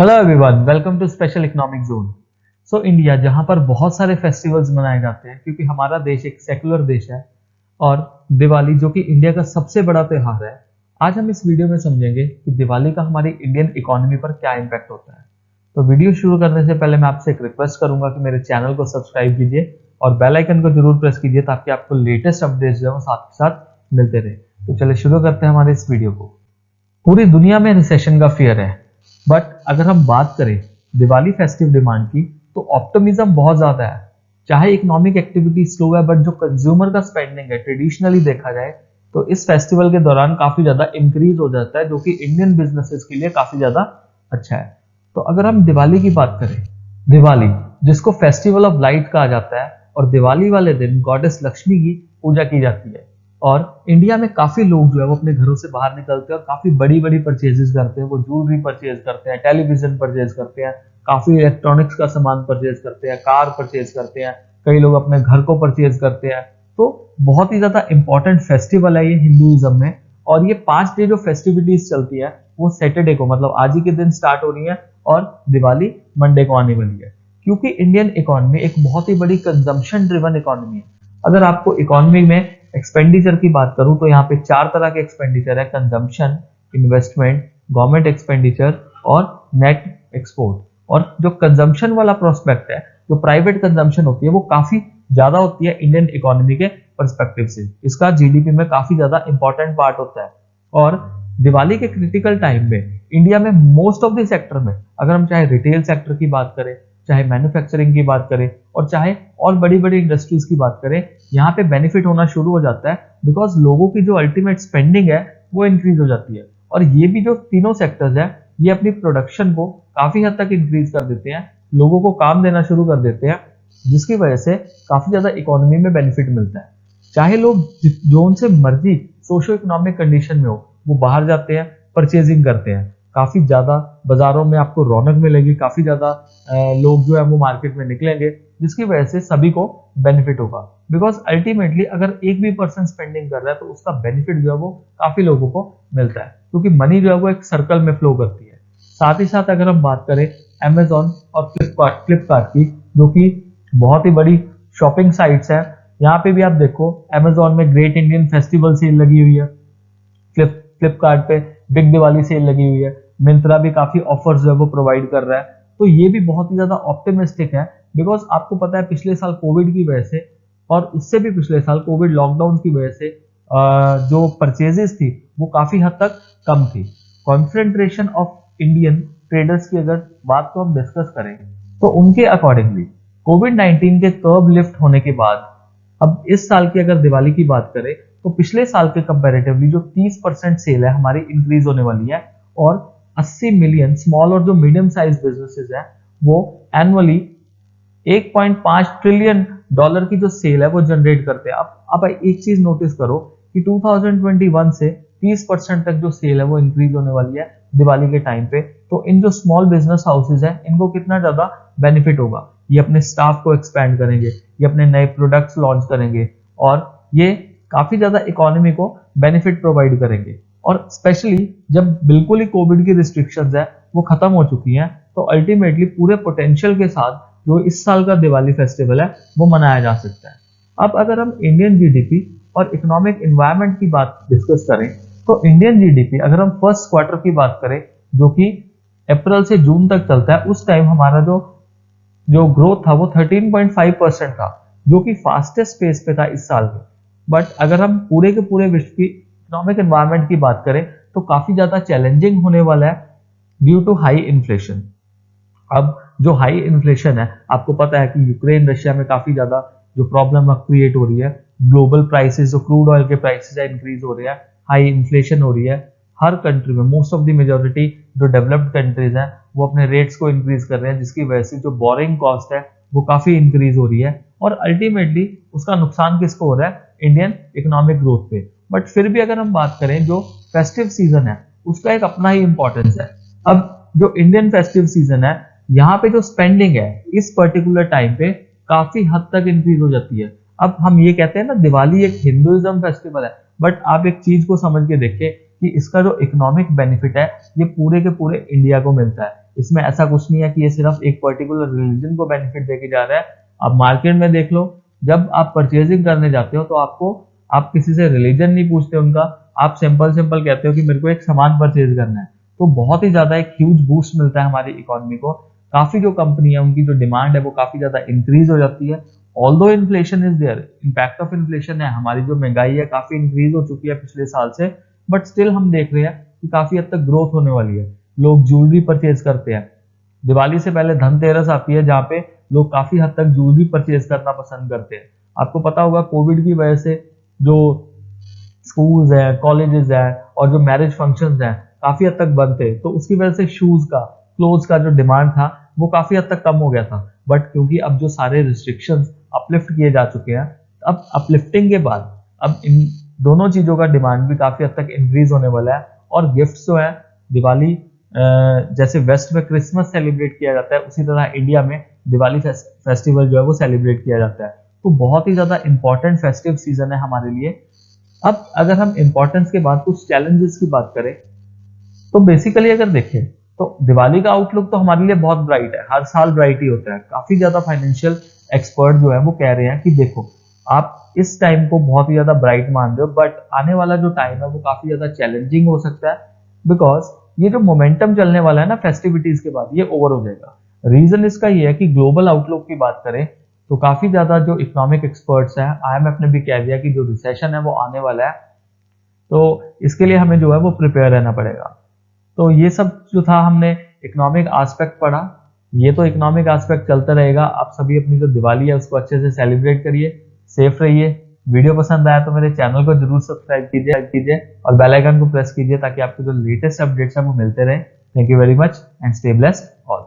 Hello everyone, welcome to special economic zone. So India, जहां पर बहुत सारे फेस्टिवल्स मनाए जाते हैं क्योंकि हमारा देश एक सेकुलर देश है, और दिवाली जो कि इंडिया का सबसे बड़ा त्योहार है, आज हम इस वीडियो में समझेंगे कि दिवाली का हमारी इंडियन इकोनॉमी पर क्या इम्पैक्ट होता है। तो वीडियो शुरू करने से पहले मैं आपसे एक रिक्वेस्ट करूंगा कि मेरे चैनल को सब्सक्राइब कीजिए और बेल आइकन को जरूर प्रेस कीजिए ताकि आपको लेटेस्ट अपडेट्स जो है वो साथ के साथ मिलते रहे। तो चलिए शुरू करते हैं हमारे इस वीडियो को। पूरी दुनिया में रिसेशन का फियर है, बट अगर हम बात करें दिवाली फेस्टिव डिमांड की तो ऑप्टिमिज्म बहुत ज्यादा है। चाहे इकोनॉमिक एक्टिविटी स्लो है, बट जो कंज्यूमर का स्पेंडिंग है ट्रेडिशनली देखा जाए तो इस फेस्टिवल के दौरान काफी ज्यादा इंक्रीज हो जाता है, जो कि इंडियन बिजनेसेस के लिए काफी ज्यादा अच्छा है। तो अगर हम दिवाली की बात करें, दिवाली जिसको फेस्टिवल ऑफ लाइट कहा जाता है, और दिवाली वाले दिन गॉडेस लक्ष्मी की पूजा की जाती है। और इंडिया में काफी लोग जो है वो अपने घरों से बाहर निकलते हैं और काफी बड़ी बड़ी परचेजेस करते हैं। वो ज्वेलरी परचेज करते हैं, टेलीविजन परचेज करते हैं, काफी इलेक्ट्रॉनिक्स का सामान परचेज करते हैं, कार परचेज करते हैं, कई लोग अपने घर को परचेज करते हैं। तो बहुत ही ज्यादा इंपॉर्टेंट फेस्टिवल है ये हिंदुइज्म में। और ये 5 डे जो फेस्टिविटीज चलती है वो सैटरडे को, मतलब आज ही के दिन स्टार्ट हो रही है, और दिवाली मंडे को आने वाली है। क्योंकि इंडियन इकोनॉमी एक बहुत ही बड़ी कंजम्पशन ड्रिवन इकोनॉमी है। अगर आपको इकोनॉमी में एक्सपेंडिचर की बात करूं तो यहाँ पे 4 तरह के एक्सपेंडिचर है: कंजम्पशन, इन्वेस्टमेंट, गवर्नमेंट एक्सपेंडिचर और नेट एक्सपोर्ट। और जो कंजम्पशन वाला प्रोस्पेक्ट है, जो प्राइवेट कंजम्पशन होती है, वो काफी ज्यादा होती है इंडियन इकोनॉमी के पर्सपेक्टिव से। इसका जीडीपी में काफी ज्यादा इंपॉर्टेंट पार्ट होता है। और दिवाली के क्रिटिकल टाइम में इंडिया में मोस्ट ऑफ द सेक्टर में, अगर हम चाहे रिटेल सेक्टर की बात करें, चाहे मैन्युफैक्चरिंग की बात करें, और चाहे और बड़ी बड़ी इंडस्ट्रीज की बात करें, यहाँ पे बेनिफिट होना शुरू हो जाता है। बिकॉज लोगों की जो अल्टीमेट स्पेंडिंग है वो इंक्रीज हो जाती है। और ये भी जो तीनों सेक्टर्स है, ये अपनी प्रोडक्शन को काफी हद तक इंक्रीज कर देते हैं, लोगों को काम देना शुरू कर देते हैं, जिसकी वजह से काफी ज्यादा इकोनॉमी में बेनिफिट मिलता है। चाहे लोग जोन से मर्जी सोशो इकोनॉमिक कंडीशन में हो, वो बाहर जाते हैं, परचेजिंग करते हैं, काफी ज्यादा बाजारों में आपको रौनक मिलेगी, काफी ज्यादा लोग जो है वो मार्केट में निकलेंगे, जिसकी वजह से सभी को बेनिफिट होगा। बिकॉज अल्टीमेटली अगर एक भी पर्सन स्पेंडिंग कर रहा है तो उसका बेनिफिट जो है वो काफी लोगों को मिलता है, क्योंकि मनी जो है वो एक सर्कल में फ्लो करती है। साथ ही साथ अगर हम बात करें अमेजॉन और फ्लिपकार्ट की, जो कि बहुत ही बड़ी शॉपिंग साइट्स है, यहाँ पे भी आप देखो अमेजॉन में ग्रेट इंडियन फेस्टिवल सेल लगी हुई है, फ्लिपकार्ट पे बिग दिवाली सेल लगी हुई है, मिंत्रा भी काफी ऑफर्स जो है वो प्रोवाइड कर रहा है। तो ये भी बहुत ही ज्यादा ऑप्टिमिस्टिक है। बिकॉज आपको पता है पिछले साल कोविड की वजह से, और उससे भी पिछले साल कोविड लॉकडाउन की वजह से जो परचेजेस थी वो काफी हद तक कम थी। कॉन्सेंट्रेशन ऑफ इंडियन ट्रेडर्स की अगर बात को हम डिस्कस करें तो उनके अकॉर्डिंगली कोविड-19 के कर्व लिफ्ट होने के बाद अब इस साल की अगर दिवाली की बात करें तो पिछले साल के कंपैरेटिवली जो 30% सेल है हमारी इंक्रीज होने वाली है। और 80 मिलियन स्मॉल और जो मीडियम साइज बिजनेसेस है वो एनुअली 1.5 ट्रिलियन डॉलर की जो सेल है वो जनरेट करते हैं। अब एक चीज नोटिस करो कि 2021 से 30% तक जो सेल है वो इंक्रीज होने वाली है दिवाली के टाइम पे। तो इन जो स्मॉल बिजनेस हाउसेज हैं इनको कितना ज्यादा बेनिफिट होगा। ये अपने स्टाफ को एक्सपैंड करेंगे, ये अपने नए प्रोडक्ट्स लॉन्च करेंगे, और ये काफी ज्यादा इकोनॉमी को बेनिफिट प्रोवाइड करेंगे। और स्पेशली जब बिल्कुल ही कोविड की रिस्ट्रिक्शंस है वो खत्म हो चुकी हैं, तो अल्टीमेटली पूरे पोटेंशियल के साथ जो इस साल का दिवाली फेस्टिवल है वो मनाया जा सकता है। अब अगर हम इंडियन जीडीपी और इकोनॉमिक एनवायरनमेंट की बात डिस्कस करें तो इंडियन जीडीपी अगर हम फर्स्ट क्वार्टर की बात करें, जो कि अप्रैल से जून तक चलता है, उस टाइम हमारा जो ग्रोथ था वो 13.5% था, जो कि फास्टेस्ट पेस पे था इस साल में। बट अगर हम पूरे के पूरे विश्व की इकोनॉमिक एनवायरनमेंट की बात करें तो काफी ज्यादा चैलेंजिंग होने वाला है ड्यू टू हाई इन्फ्लेशन। अब जो हाई इन्फ्लेशन है, आपको पता है कि यूक्रेन रशिया में काफी ज्यादा जो प्रॉब्लम क्रिएट हो रही है, ग्लोबल प्राइसेस जो क्रूड ऑयल के प्राइसेस है इंक्रीज हो रही है, हाई इन्फ्लेशन हो रही है हर कंट्री में। मोस्ट ऑफ द मेजोरिटी जो डेवलप्ड कंट्रीज हैं वो अपने रेट्स को इंक्रीज कर रहे हैं, जिसकी वजह से जो बोरिंग कॉस्ट है वो काफी इंक्रीज हो रही है। और अल्टीमेटली उसका नुकसान किसको हो रहा है? इंडियन इकोनॉमिक ग्रोथ पे। बट फिर भी अगर हम बात करें, जो फेस्टिव सीजन है उसका एक अपना ही इंपॉर्टेंस है। अब जो इंडियन फेस्टिव सीजन है, यहाँ पे जो स्पेंडिंग है इस पर्टिकुलर टाइम पे काफी हद तक इंक्रीज हो जाती है। अब हम ये कहते हैं ना दिवाली एक हिंदुइज्म फेस्टिवल है, बट आप एक चीज को समझ के देखें कि इसका जो इकोनॉमिक बेनिफिट है ये पूरे के पूरे इंडिया को मिलता है। इसमें ऐसा कुछ नहीं है कि ये सिर्फ एक पर्टिकुलर रिलीजन को बेनिफिट देके जा रहा है। आप मार्केट में देख लो, जब आप परचेजिंग करने जाते हो तो आप किसी से रिलीजन नहीं पूछते उनका, आप सिंपल सिंपल कहते हो कि मेरे को एक सामान परचेज करना है, तो बहुत ही ज्यादा एक ह्यूज बूस्ट मिलता है हमारी इकोनॉमी को। काफी जो कंपनी है उनकी जो डिमांड है वो काफी ज्यादा इंक्रीज हो जाती है। Although inflation is there, impact of inflation है, हमारी जो महंगाई है काफी इंक्रीज हो चुकी है पिछले साल से, बट स्टिल हम देख रहे हैं कि काफी हद तक ग्रोथ होने वाली है। लोग ज्वेलरी परचेज करते हैं, दिवाली से पहले धनतेरस आती है जहाँ पे लोग काफी हद तक ज्वेलरी परचेज करना पसंद करते हैं। आपको पता होगा कोविड की वजह से जो स्कूल्स है, कॉलेजेस है और जो मैरिज फंक्शंस हैं काफी हद तक बंद थे, तो उसकी वजह से शूज का, क्लोथ्स का जो डिमांड था वो काफी हद तक कम हो गया था। बट क्योंकि अब जो सारे रिस्ट्रिक्शंस अपलिफ्ट किए जा चुके हैं, अब अपलिफ्टिंग के बाद अब इन दोनों चीजों का डिमांड भी काफी हद तक इंक्रीज होने वाला है। और गिफ्ट्स जो है, दिवाली जैसे वेस्ट में क्रिसमस सेलिब्रेट किया जाता है, उसी तरह इंडिया में दिवाली फेस्टिवल जो है वो सेलिब्रेट किया जाता है। तो बहुत ही ज्यादा इंपॉर्टेंट फेस्टिव सीजन है हमारे लिए। अब अगर हम इंपॉर्टेंस के बाद कुछ चैलेंजेस की बात करें, तो बेसिकली अगर देखें तो दिवाली का आउटलुक तो हमारे लिए बहुत ब्राइट है, हर साल ब्राइट ही होता है। काफी ज्यादा फाइनेंशियल एक्सपर्ट जो है वो कह रहे हैं कि देखो, आप इस टाइम को बहुत ही ज्यादा ब्राइट मान रहे हो, बट आने वाला जो टाइम है वो काफी ज्यादा चैलेंजिंग हो सकता है, बिकॉज ये जो मोमेंटम चलने वाला है ना फेस्टिविटीज के बाद, ये ओवर हो जाएगा। रीजन इसका ये है कि ग्लोबल आउटलुक की बात करें तो काफी ज्यादा जो इकोनॉमिक एक्सपर्ट्स हैं, आईएमएफ ने भी कह दिया कि जो रिसेशन है वो आने वाला है, तो इसके लिए हमें जो है वो प्रिपेयर रहना पड़ेगा। तो ये सब जो था, हमने इकोनॉमिक एस्पेक्ट पढ़ा, ये तो इकोनॉमिक एस्पेक्ट चलता रहेगा। आप सभी अपनी जो दिवाली है उसको अच्छे से सेलिब्रेट करिए, सेफ रहिए। वीडियो पसंद आया तो मेरे चैनल को जरूर सब्सक्राइब कीजिए और बेल आइकन को प्रेस कीजिए ताकि आपको जो लेटेस्ट अपडेट्स हैं वो मिलते रहे। Thank you very much and stay blessed all.